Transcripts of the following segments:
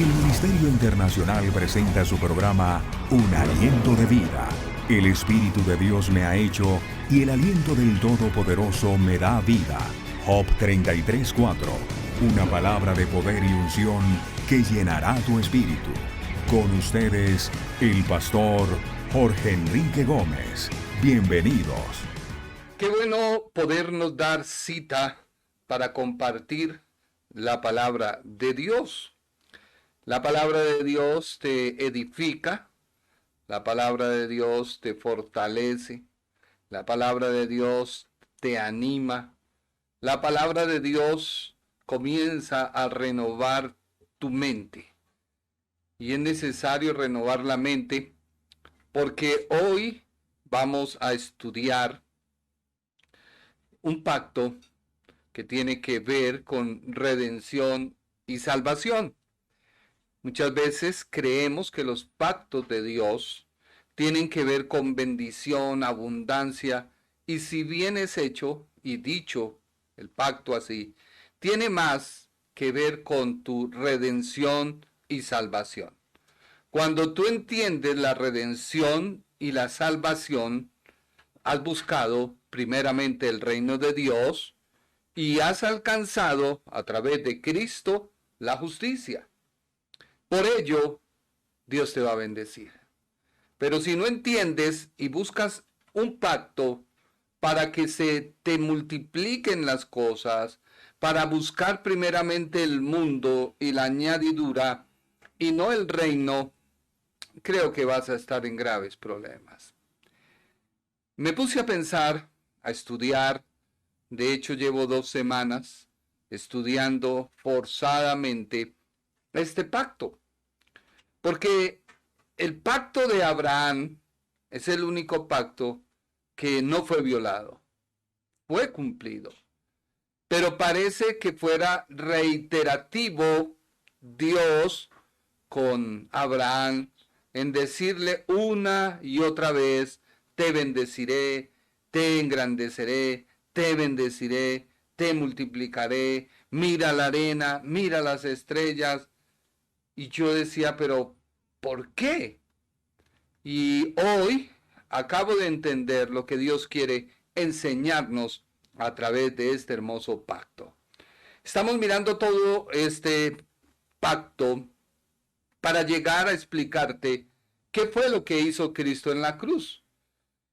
El Ministerio Internacional presenta su programa Un Aliento de Vida. El Espíritu de Dios me ha hecho y el aliento del Todopoderoso me da vida. Job 33:4. Una palabra de poder y unción que llenará tu espíritu. Con ustedes, el pastor Jorge Enrique Gómez. Bienvenidos. Qué bueno podernos dar cita para compartir la palabra de Dios. La palabra de Dios te edifica, la palabra de Dios te fortalece, la palabra de Dios te anima, la palabra de Dios comienza a renovar tu mente. Y es necesario renovar la mente porque hoy vamos a estudiar un pacto que tiene que ver con redención y salvación. Muchas veces creemos que los pactos de Dios tienen que ver con bendición, abundancia, y si bien es hecho y dicho el pacto así, tiene más que ver con tu redención y salvación. Cuando tú entiendes la redención y la salvación, has buscado primeramente el reino de Dios y has alcanzado a través de Cristo la justicia. Por ello, Dios te va a bendecir. Pero si no entiendes y buscas un pacto para que se te multipliquen las cosas, para buscar primeramente el mundo y la añadidura y no el reino, creo que vas a estar en graves problemas. Me puse a pensar, a estudiar. De hecho, llevo 2 semanas estudiando forzadamente este pacto. Porque el pacto de Abraham es el único pacto que no fue violado. Fue cumplido. Pero parece que fuera reiterativo Dios con Abraham en decirle una y otra vez: te bendeciré, te engrandeceré, te bendeciré, te multiplicaré, mira la arena, mira las estrellas. Y yo decía, pero ¿por qué? Y hoy acabo de entender lo que Dios quiere enseñarnos a través de este hermoso pacto. Estamos mirando todo este pacto para llegar a explicarte qué fue lo que hizo Cristo en la cruz.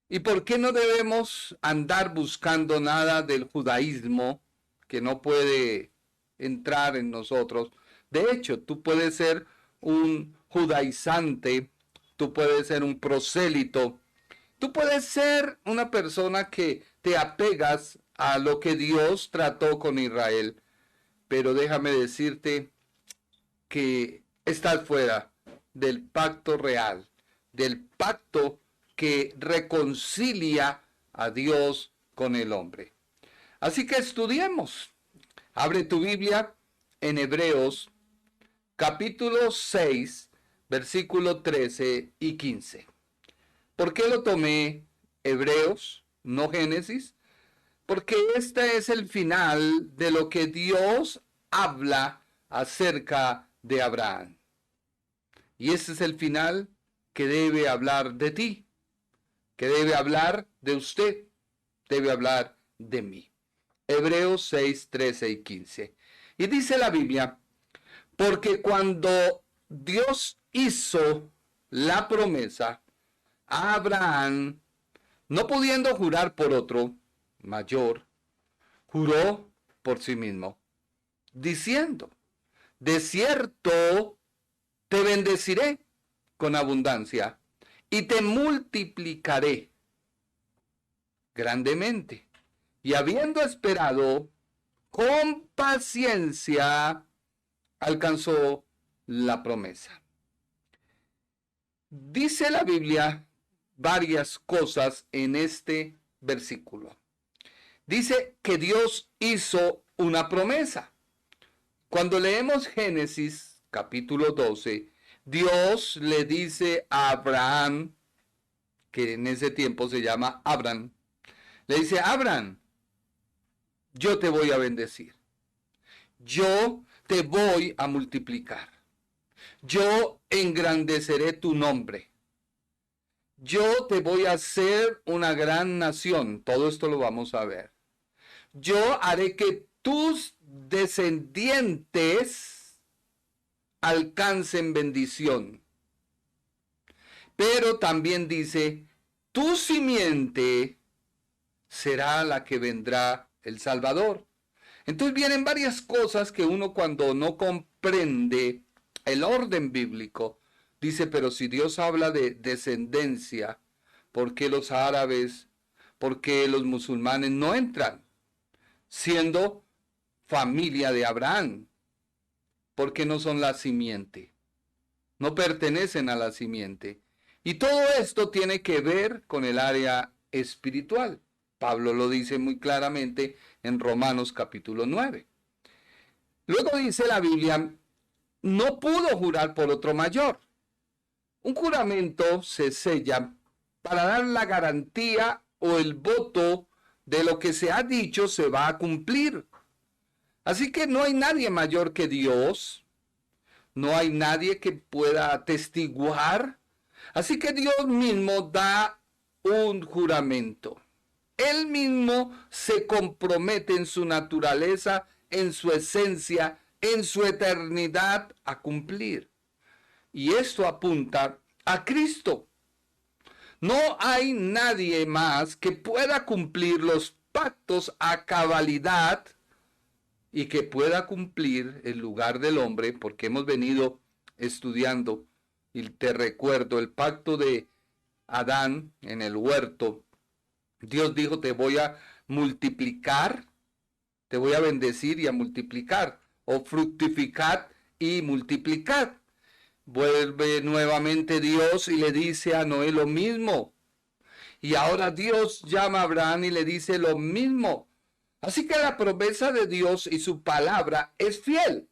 ¿Y por qué no debemos andar buscando nada del judaísmo que no puede entrar en nosotros? De hecho, tú puedes ser un judaizante, tú puedes ser un prosélito, tú puedes ser una persona que te apegas a lo que Dios trató con Israel. Pero déjame decirte que estás fuera del pacto real, del pacto que reconcilia a Dios con el hombre. Así que estudiemos. Abre tu Biblia en Hebreos capítulo 6, versículo 13 y 15. ¿Por qué lo tomé Hebreos, no Génesis? Porque este es el final de lo que Dios habla acerca de Abraham. Y ese es el final que debe hablar de ti, que debe hablar de usted, debe hablar de mí. Hebreos 6, 13 y 15. Y dice la Biblia: porque cuando Dios hizo la promesa a Abraham, no pudiendo jurar por otro mayor, juró por sí mismo, diciendo: de cierto te bendeciré con abundancia y te multiplicaré grandemente. Y habiendo esperado con paciencia, alcanzó la promesa. Dice la Biblia varias cosas en este versículo. Dice que Dios hizo una promesa. Cuando leemos Génesis capítulo 12, Dios le dice a Abraham, que en ese tiempo se llama Abram, le dice: Abram, yo te voy a bendecir, yo te voy a multiplicar. Yo engrandeceré tu nombre. Yo te voy a hacer una gran nación. Todo esto lo vamos a ver. Yo haré que tus descendientes alcancen bendición. Pero también dice, tu simiente será la que vendrá el Salvador. Entonces vienen varias cosas que uno cuando no comprende el orden bíblico, dice, pero si Dios habla de descendencia, ¿por qué los árabes, por qué los musulmanes no entran? Siendo familia de Abraham, ¿por qué no son la simiente? No pertenecen a la simiente. Y todo esto tiene que ver con el área espiritual. Pablo lo dice muy claramente en Romanos capítulo 9. Luego dice la Biblia, no pudo jurar por otro mayor. Un juramento se sella para dar la garantía o el voto de lo que se ha dicho se va a cumplir. Así que no hay nadie mayor que Dios, no hay nadie que pueda atestiguar. Así que Dios mismo da un juramento. Él mismo se compromete en su naturaleza, en su esencia, en su eternidad a cumplir. Y esto apunta a Cristo. No hay nadie más que pueda cumplir los pactos a cabalidad y que pueda cumplir el lugar del hombre, porque hemos venido estudiando, y te recuerdo, el pacto de Adán en el huerto. Dios dijo, te voy a multiplicar, te voy a bendecir y a multiplicar, o fructificad y multiplicad. Vuelve nuevamente Dios y le dice a Noé lo mismo. Y ahora Dios llama a Abraham y le dice lo mismo. Así que la promesa de Dios y su palabra es fiel.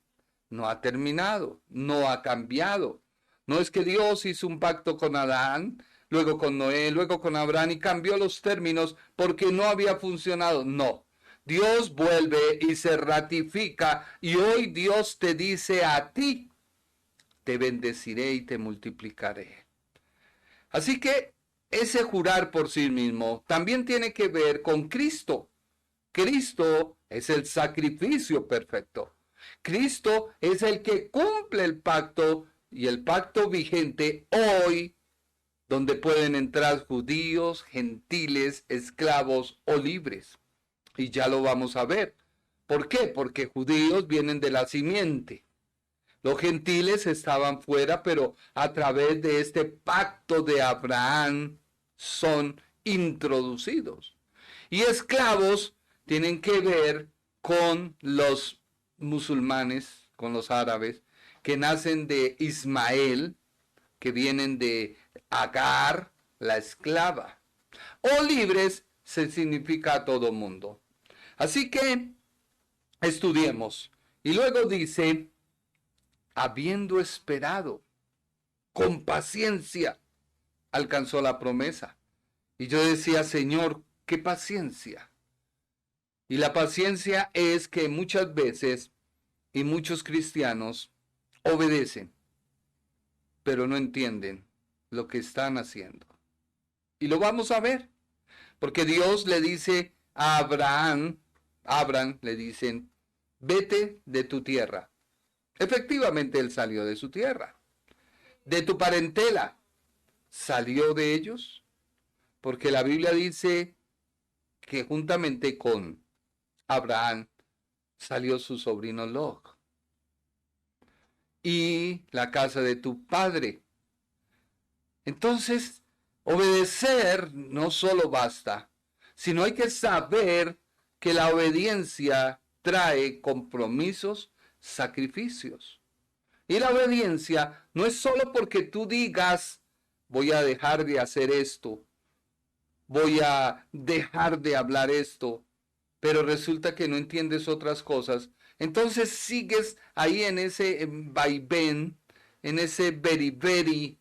No ha terminado, no ha cambiado. No es que Dios hizo un pacto con Adán, luego con Noé, luego con Abraham y cambió los términos porque no había funcionado. No, Dios vuelve y se ratifica y hoy Dios te dice a ti, te bendeciré y te multiplicaré. Así que ese jurar por sí mismo también tiene que ver con Cristo. Cristo es el sacrificio perfecto. Cristo es el que cumple el pacto y el pacto vigente hoy, donde pueden entrar judíos, gentiles, esclavos o libres. Y ya lo vamos a ver. ¿Por qué? Porque judíos vienen de la simiente. Los gentiles estaban fuera, pero a través de este pacto de Abraham son introducidos. Y esclavos tienen que ver con los musulmanes, con los árabes, que nacen de Ismael, que vienen de Agar, la esclava. O libres se significa a todo mundo. Así que estudiemos. Y luego dice, habiendo esperado con paciencia, alcanzó la promesa. Y yo decía, Señor, qué paciencia. Y la paciencia es que muchas veces y muchos cristianos obedecen, pero no entienden lo que están haciendo. Y lo vamos a ver, porque Dios le dice a Abraham le dicen, vete de tu tierra. Efectivamente, él salió de su tierra. De tu parentela, salió de ellos, porque la Biblia dice que juntamente con Abraham salió su sobrino Lot. Y la casa de tu padre. Entonces, obedecer no solo basta, sino hay que saber que la obediencia trae compromisos, sacrificios. Y la obediencia no es solo porque tú digas, voy a dejar de hacer esto, voy a dejar de hablar esto, pero resulta que no entiendes otras cosas. Entonces sigues ahí en ese vaivén, en ese beriberi,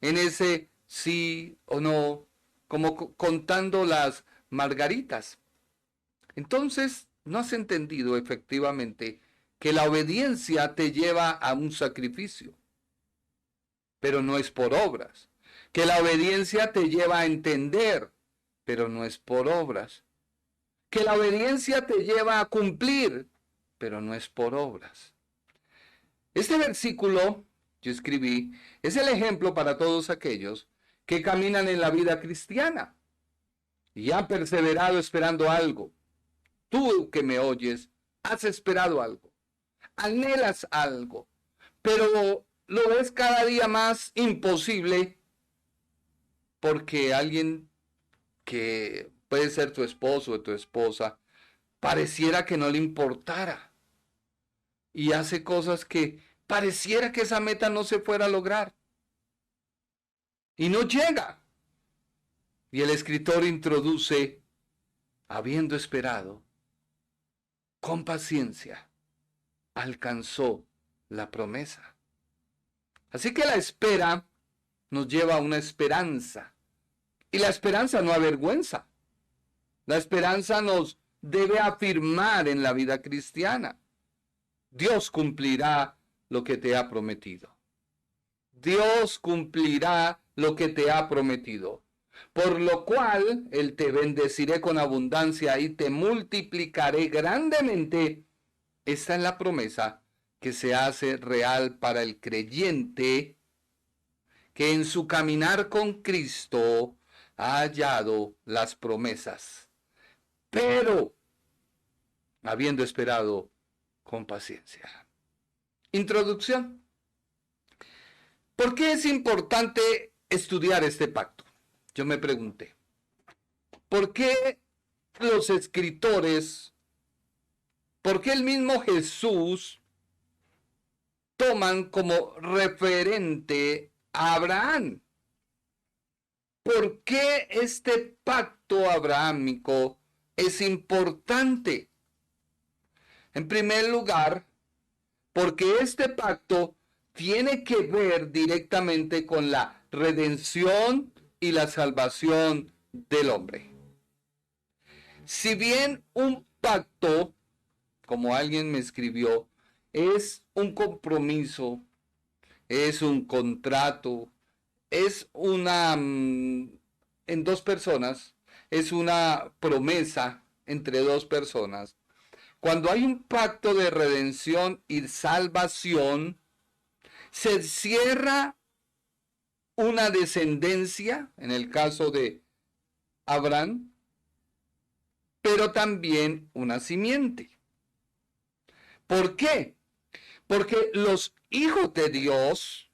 en ese sí o no, como contando las margaritas. Entonces no has entendido efectivamente que la obediencia te lleva a un sacrificio. pero no es por obras. Que la obediencia te lleva a entender, pero no es por obras. Que la obediencia te lleva a cumplir, pero no es por obras. Este versículo, yo escribí, es el ejemplo para todos aquellos que caminan en la vida cristiana y han perseverado esperando algo. Tú que me oyes, has esperado algo, anhelas algo, pero lo ves cada día más imposible porque alguien que puede ser tu esposo o tu esposa pareciera que no le importara y hace cosas que pareciera que esa meta no se fuera a lograr y no llega. Y el escritor introduce, habiendo esperado, con paciencia, alcanzó la promesa. Así que la espera nos lleva a una esperanza. Y la esperanza no avergüenza. La esperanza nos debe afirmar en la vida cristiana. Dios cumplirá lo que te ha prometido. Dios cumplirá lo que te ha prometido. Por lo cual, Él te bendeciré con abundancia y te multiplicaré grandemente. Esta es la promesa que se hace real para el creyente que en su caminar con Cristo ha hallado las promesas, pero habiendo esperado con paciencia. Introducción. ¿Por qué es importante estudiar este pacto? Yo me pregunté. ¿Por qué los escritores, por qué el mismo Jesús toman como referente a Abraham? ¿Por qué este pacto abrahámico es importante? En primer lugar, porque este pacto tiene que ver directamente con la redención y la salvación del hombre. Si bien un pacto, como alguien me escribió, es un compromiso, es un contrato, es una, en dos personas, es una promesa entre dos personas. Cuando hay un pacto de redención y salvación, se cierra una descendencia, en el caso de Abraham, pero también una simiente. ¿Por qué? Porque los hijos de Dios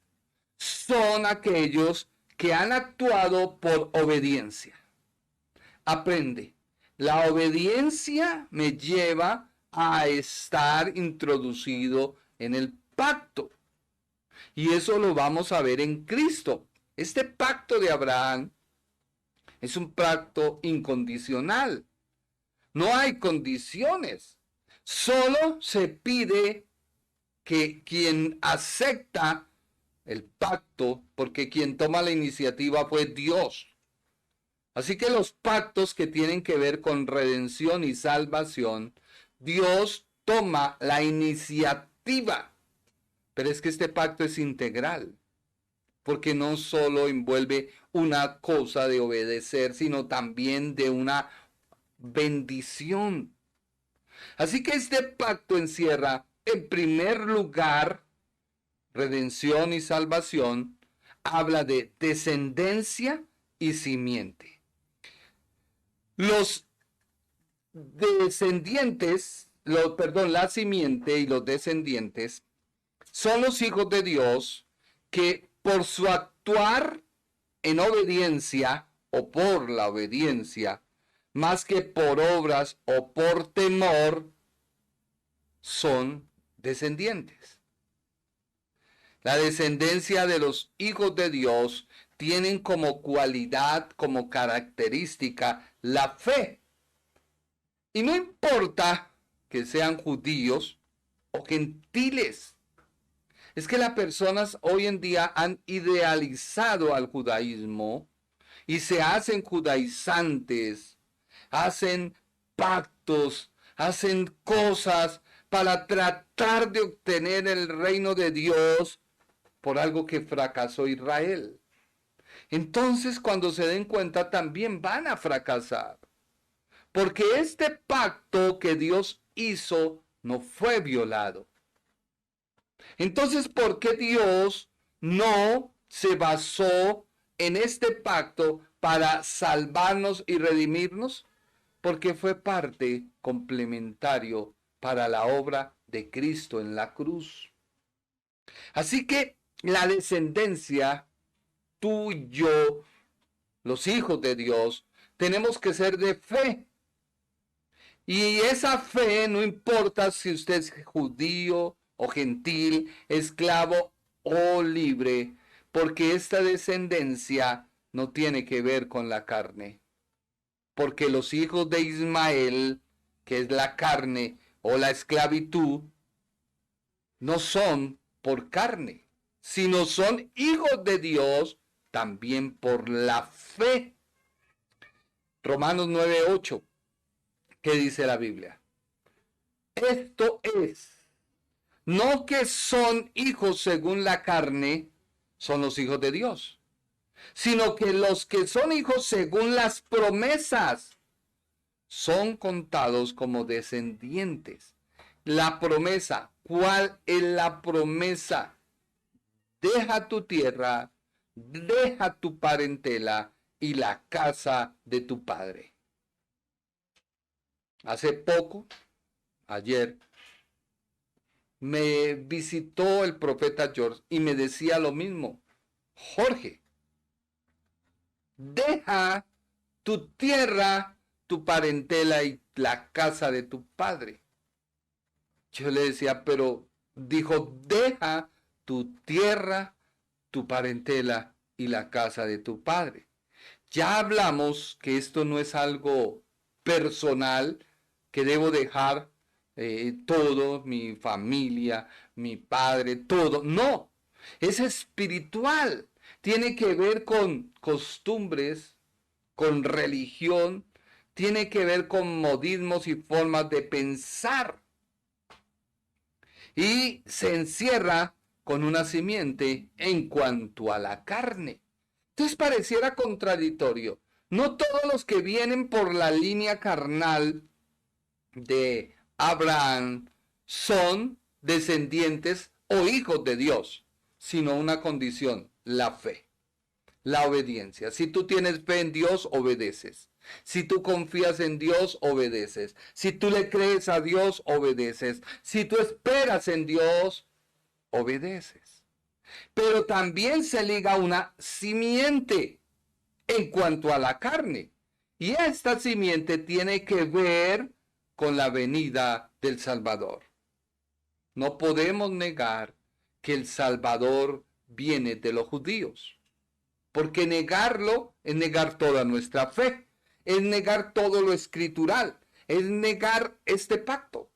son aquellos que han actuado por obediencia. Aprende, la obediencia me lleva a estar introducido en el pacto. Y eso lo vamos a ver en Cristo. Este pacto de Abraham es un pacto incondicional. No hay condiciones. Solo se pide que quien acepta el pacto, porque quien toma la iniciativa fue Dios. Así que los pactos que tienen que ver con redención y salvación, Dios toma la iniciativa. Pero es que este pacto es integral, porque no solo envuelve una cosa de obedecer, sino también de una bendición. Así que este pacto encierra, en primer lugar, redención y salvación, habla de descendencia y simiente. Los descendientes, la simiente y los descendientes son los hijos de Dios que por su actuar en obediencia o por la obediencia, más que por obras o por temor, son descendientes. La descendencia de los hijos de Dios tienen como cualidad, como característica, la fe. Y no importa que sean judíos o gentiles. Es que las personas hoy en día han idealizado al judaísmo y se hacen judaizantes, hacen pactos, hacen cosas para tratar de obtener el reino de Dios por algo que fracasó Israel. Entonces, cuando se den cuenta, también van a fracasar. Porque este pacto que Dios hizo no fue violado. Entonces, ¿por qué Dios no se basó en este pacto para salvarnos y redimirnos? Porque fue parte complementario para la obra de Cristo en la cruz. Así que la descendencia, tú y yo, los hijos de Dios, tenemos que ser de fe. Y esa fe no importa si usted es judío o gentil, esclavo o libre, porque esta descendencia no tiene que ver con la carne. Porque los hijos de Ismael, que es la carne o la esclavitud, no son por carne, sino son hijos de Dios también por la fe. Romanos 9:8. ¿Qué dice la Biblia? Esto es, no que son hijos según la carne, son los hijos de Dios, sino que los que son hijos según las promesas son contados como descendientes. La promesa, ¿cuál es la promesa? Deja tu tierra, deja tu parentela y la casa de tu padre. Hace poco, ayer, me visitó el profeta George y me decía lo mismo. Jorge, deja tu tierra, tu parentela y la casa de tu padre. Yo le decía, pero dijo, deja tu tierra, tu parentela y la casa de tu padre. Ya hablamos que esto no es algo personal, que debo dejar todo, mi familia, mi padre, todo. No, es espiritual. Tiene que ver con costumbres, con religión, tiene que ver con modismos y formas de pensar. Y se encierra con una simiente en cuanto a la carne. Entonces pareciera contradictorio. No todos los que vienen por la línea carnal de Abraham son descendientes o hijos de Dios, sino una condición, la fe, la obediencia. Si tú tienes fe en Dios, obedeces. Si tú confías en Dios, obedeces. Si tú le crees a Dios, obedeces. Si tú esperas en Dios, obedeces. Pero también se liga una simiente en cuanto a la carne. Y esta simiente tiene que ver con la venida del Salvador. No podemos negar que el Salvador viene de los judíos, porque negarlo es negar toda nuestra fe, es negar todo lo escritural, es negar este pacto.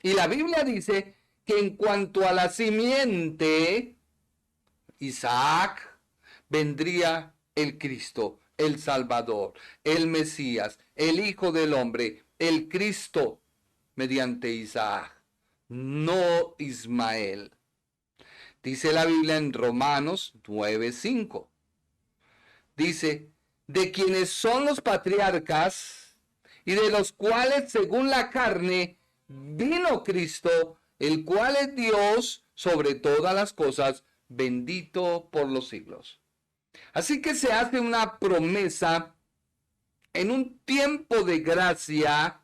Y la Biblia dice que en cuanto a la simiente, Isaac, vendría el Cristo, el Salvador, el Mesías, el Hijo del Hombre, el Cristo mediante Isaac, no Ismael. Dice la Biblia en Romanos 9:5. Dice, de quienes son los patriarcas y de los cuales según la carne vino Cristo, el cual es Dios sobre todas las cosas, bendito por los siglos. Así que se hace una promesa en un tiempo de gracia,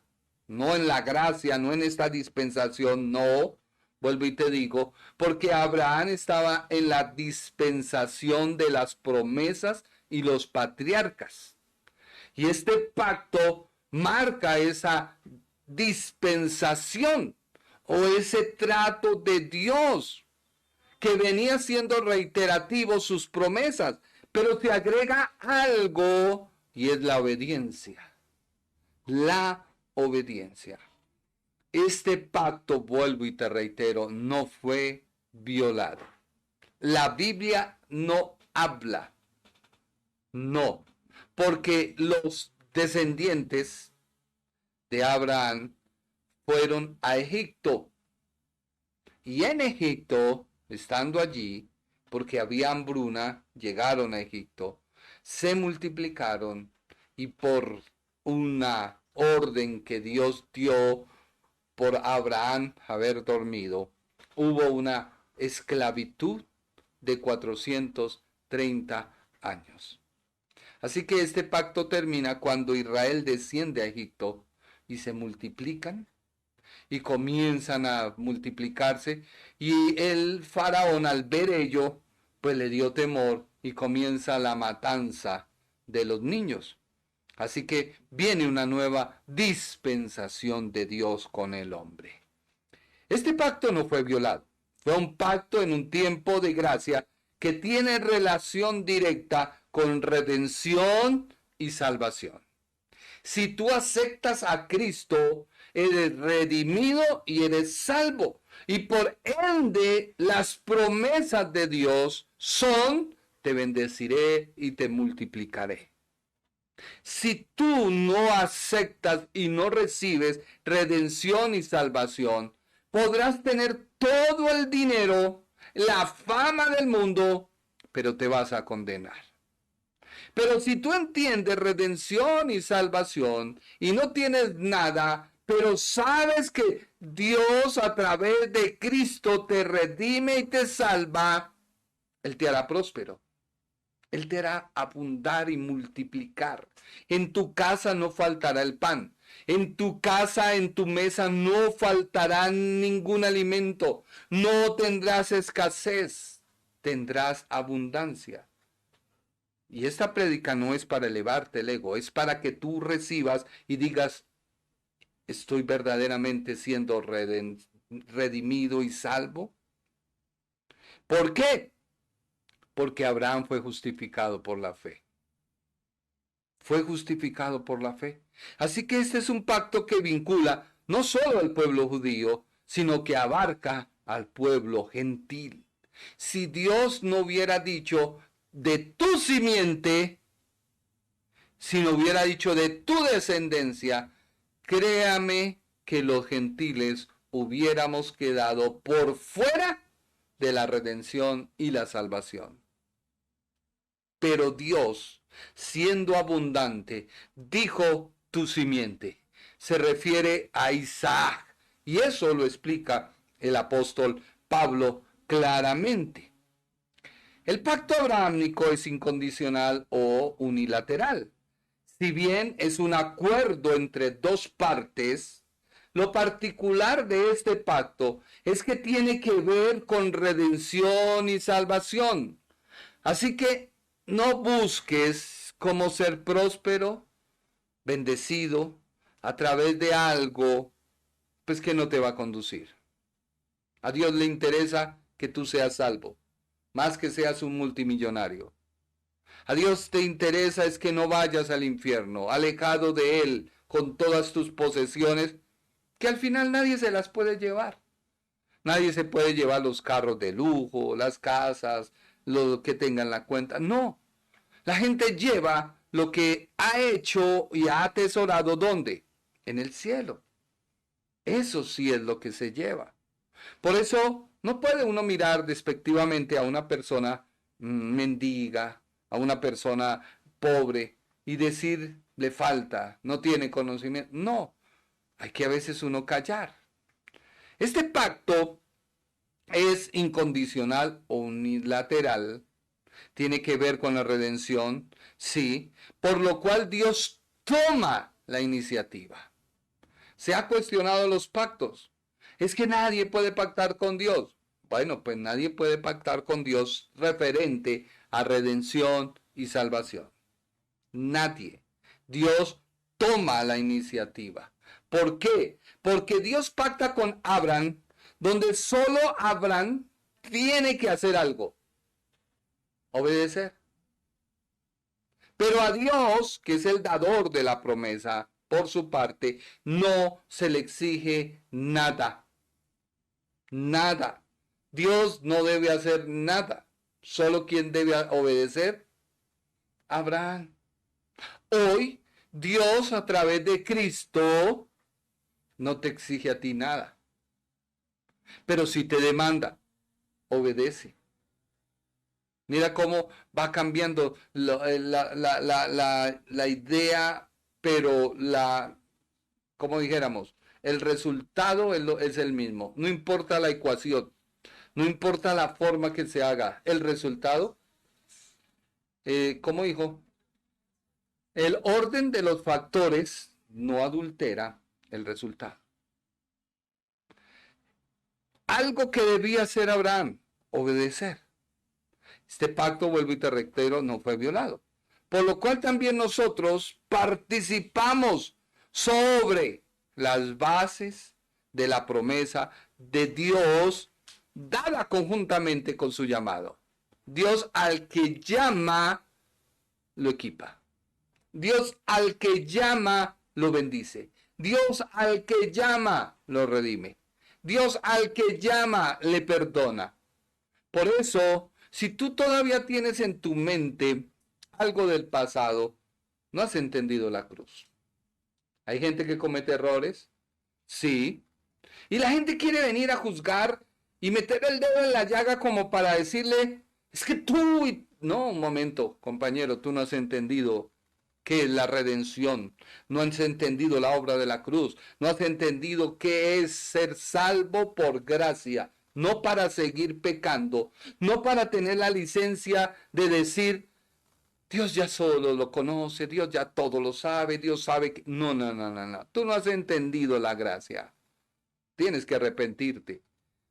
no en la gracia, no en esta dispensación, no, vuelvo y te digo, porque Abraham estaba en la dispensación de las promesas y los patriarcas. Y este pacto marca esa dispensación o ese trato de Dios que venía siendo reiterativo sus promesas, pero se agrega algo y es la obediencia. La obediencia. Este pacto, vuelvo y te reitero, no fue violado. La Biblia no habla. No, porque los descendientes de Abraham fueron a Egipto. Y en Egipto estando allí, porque había hambruna, llegaron a Egipto, se multiplicaron y por una orden que Dios dio por Abraham haber dormido, hubo una esclavitud de 430 años. Así que este pacto termina cuando Israel desciende a Egipto y se multiplican y comienzan a multiplicarse, y el faraón al ver ello pues le dio temor y comienza la matanza de los niños. Así que viene una nueva dispensación de Dios con el hombre. Este pacto no fue violado, fue un pacto en un tiempo de gracia que tiene relación directa con redención y salvación. Si tú aceptas a Cristo, eres redimido y eres salvo. Y por ende, las promesas de Dios son: te bendeciré y te multiplicaré. Si tú no aceptas y no recibes redención y salvación, podrás tener todo el dinero, la fama del mundo, pero te vas a condenar. Pero si tú entiendes redención y salvación y no tienes nada, pero sabes que Dios a través de Cristo te redime y te salva, Él te hará próspero. Él te hará abundar y multiplicar. En tu casa no faltará el pan. En tu casa, en tu mesa no faltará ningún alimento. No tendrás escasez, tendrás abundancia. Y esta prédica no es para elevarte el ego, es para que tú recibas y digas: ¿estoy verdaderamente siendo redimido y salvo? ¿Por qué? Porque Abraham fue justificado por la fe. Fue justificado por la fe. Así que este es un pacto que vincula no solo al pueblo judío, sino que abarca al pueblo gentil. Si Dios no hubiera dicho de tu simiente, si no hubiera dicho de tu descendencia, créame que los gentiles hubiéramos quedado por fuera de la redención y la salvación. Pero Dios, siendo abundante, dijo tu simiente. Se refiere a Isaac. Y eso lo explica el apóstol Pablo claramente. El pacto abrahámico es incondicional o unilateral. Si bien es un acuerdo entre dos partes, lo particular de este pacto es que tiene que ver con redención y salvación. Así que no busques cómo ser próspero, bendecido, a través de algo pues que no te va a conducir. A Dios le interesa que tú seas salvo, más que seas un multimillonario. A Dios te interesa es que no vayas al infierno, alejado de Él, con todas tus posesiones, que al final nadie se las puede llevar. Nadie se puede llevar los carros de lujo, las casas, lo que tenga en la cuenta. No, la gente lleva lo que ha hecho y ha atesorado. ¿Dónde? En el cielo. Eso sí es lo que se lleva. Por eso no puede uno mirar despectivamente a una persona mendiga, a una persona pobre y decir le falta, no tiene conocimiento. No, hay que a veces uno callar. Este pacto es incondicional o unilateral. Tiene que ver con la redención, sí, por lo cual Dios toma la iniciativa. Se ha cuestionado los pactos. Es que nadie puede pactar con Dios. Bueno, pues nadie puede pactar con Dios referente a redención y salvación. Nadie. Dios toma la iniciativa. ¿Por qué? Porque Dios pacta con Abraham, donde solo Abraham tiene que hacer algo: obedecer. Pero a Dios, que es el dador de la promesa, por su parte, no se le exige nada. Nada. Dios no debe hacer nada. Solo quien debe obedecer: Abraham. Hoy, Dios a través de Cristo no te exige a ti nada. Pero sí te demanda: obedece. Mira cómo va cambiando la idea, pero como dijéramos, el resultado es el mismo. No importa la ecuación, no importa la forma que se haga, el resultado, como dijo, el orden de los factores no adultera el resultado. Algo que debía hacer Abraham, obedecer. Este pacto, vuelvo y te reitero, no fue violado. Por lo cual también nosotros participamos sobre las bases de la promesa de Dios dada conjuntamente con su llamado. Dios al que llama, lo equipa. Dios al que llama, lo bendice. Dios al que llama, lo redime. Dios al que llama, le perdona. Por eso, si tú todavía tienes en tu mente algo del pasado, no has entendido la cruz. ¿Hay gente que comete errores? Sí. Y la gente quiere venir a juzgar y meter el dedo en la llaga como para decirle, es que tú... No, un momento, compañero, tú no has entendido qué es la redención. No has entendido la obra de la cruz. No has entendido qué es ser salvo por gracia. No para seguir pecando, no para tener la licencia de decir, Dios ya solo lo conoce, Dios ya todo lo sabe, Dios sabe que... No. Tú no has entendido la gracia. Tienes que arrepentirte,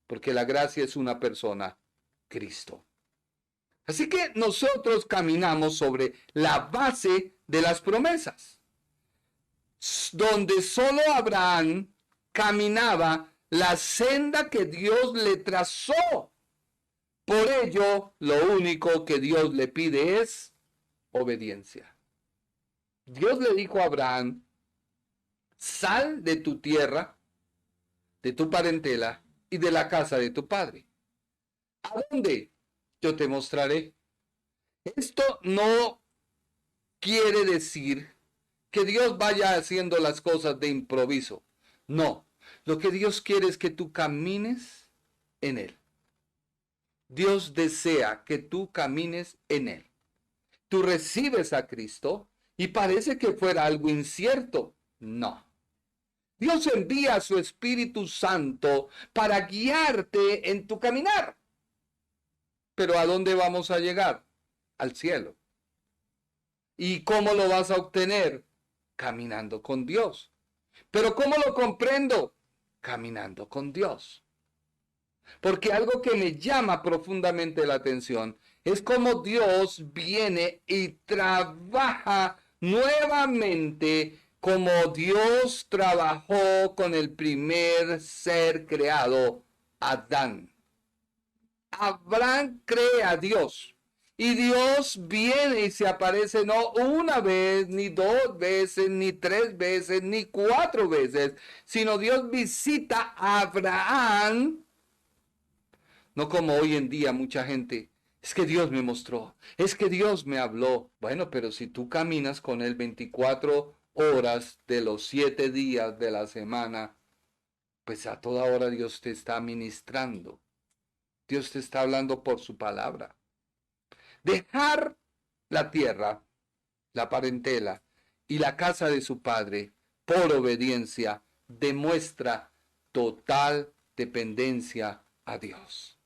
porque la gracia es una persona, Cristo. Así que nosotros caminamos sobre la base de las promesas, donde solo Abraham caminaba la senda que Dios le trazó. Por ello, lo único que Dios le pide es obediencia. Dios le dijo a Abraham, sal de tu tierra, de tu parentela y de la casa de tu padre. ¿A dónde? Yo te mostraré. Esto no quiere decir que Dios vaya haciendo las cosas de improviso. No. Lo que Dios quiere es que tú camines en Él. Dios desea que tú camines en Él. Tú recibes a Cristo y parece que fuera algo incierto. No. Dios envía a su Espíritu Santo para guiarte en tu caminar. Pero ¿a dónde vamos a llegar? Al cielo. ¿Y cómo lo vas a obtener? Caminando con Dios. ¿Pero cómo lo comprendo? Caminando con Dios. Porque algo que me llama profundamente la atención es cómo Dios viene y trabaja nuevamente como Dios trabajó con el primer ser creado, Adán. Abraham cree a Dios y Dios viene y se aparece no una vez, ni dos veces, ni tres veces, ni cuatro veces, sino Dios visita a Abraham, no como hoy en día mucha gente, es que Dios me mostró, es que Dios me habló. Bueno, pero si tú caminas con Él 24 horas de los 7 días de la semana, pues a toda hora Dios te está ministrando. Dios te está hablando por su palabra. Dejar la tierra, la parentela y la casa de su padre por obediencia demuestra total dependencia a Dios.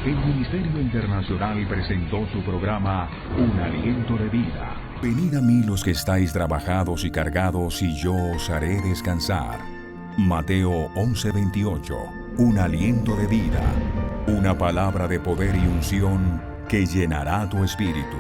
El Ministerio Internacional presentó su programa Un Aliento de Vida. Venid a mí los que estáis trabajados y cargados, y yo os haré descansar. Mateo 11:28. Un aliento de vida. Una palabra de poder y unción que llenará tu espíritu.